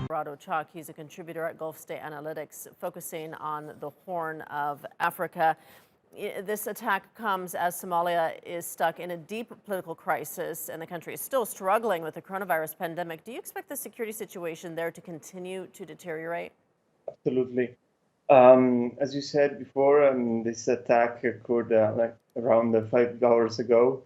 Corrado. He's a contributor at Gulf State Analytics, focusing on the Horn of Africa. This attack comes as Somalia is stuck in a deep political crisis, and the country is still struggling with the coronavirus pandemic. Do you expect the security situation there to continue to deteriorate? Absolutely. As you said before, this attack occurred like around 5 hours ago,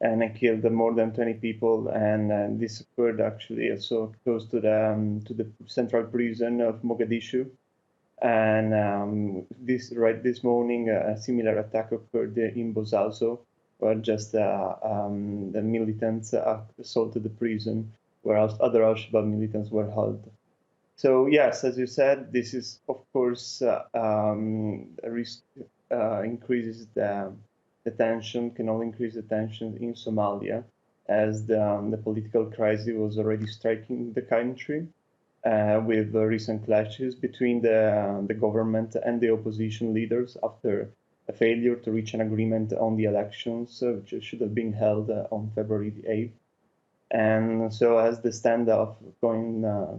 and it killed more than 20 people. And this occurred actually also close to the central prison of Mogadishu. And this morning, a similar attack occurred in Bosaso, where just the militants assaulted the prison, where other al-Shabab militants were held. So yes, as you said, this is of course a risk increases the tension, can only increase the tension in Somalia, as the political crisis was already striking the country, with recent clashes between the government and the opposition leaders after a failure to reach an agreement on the elections, which should have been held on February the 8th. And so as the standoff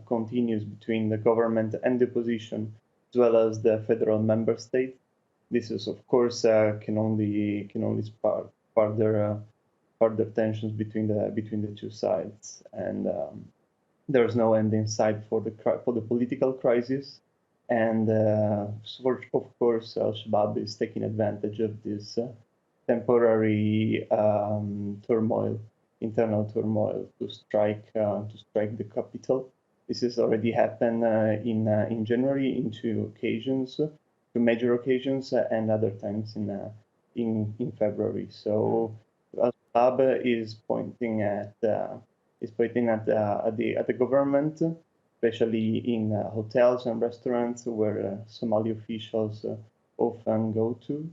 continues between the government and the opposition, as well as the federal member state, this is of course can only spark further tensions between the two sides. And there's no end in sight for the political crisis. And of course, Al-Shabaab is taking advantage of this temporary internal turmoil to strike the capital. This has already happened in January in two major occasions, and other times in February. So Al-Shabab is pointing at the government, especially in hotels and restaurants where Somali officials often go to,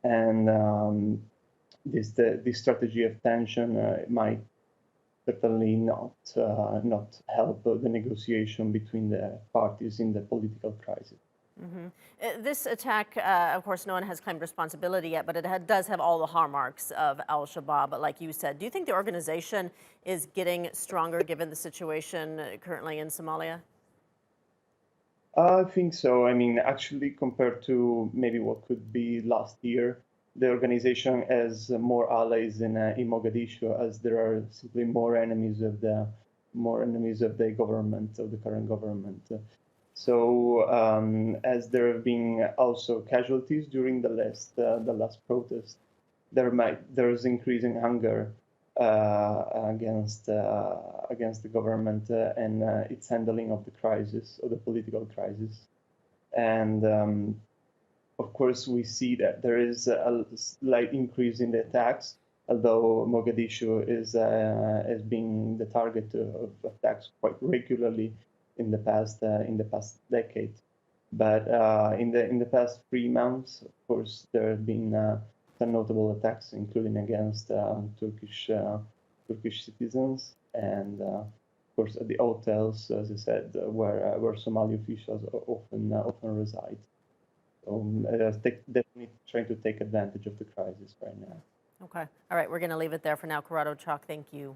and this strategy of tension might certainly not help the negotiation between the parties in the political crisis. This attack, of course, no one has claimed responsibility yet, but it does have all the hallmarks of al-Shabab, like you said. Do you think the organization is getting stronger given the situation currently in Somalia? I think so. I mean, actually, compared to maybe what could be last year, the organization has more allies in Mogadishu, as there are simply more enemies of the government, of the current government. So as there have been also casualties during the last protest, there's increasing hunger against the government and its handling of the crisis, of the political crisis. And of course, we see that there is a slight increase in the attacks, although Mogadishu has been the target of attacks quite regularly in the past decade. But in the past 3 months, of course, there have been some notable attacks, including against Turkish citizens, and of course at the hotels, as I said, where Somali officials often reside. So definitely trying to take advantage of the crisis right now. Okay. All right. We're going to leave it there for now. Corrado, thank you.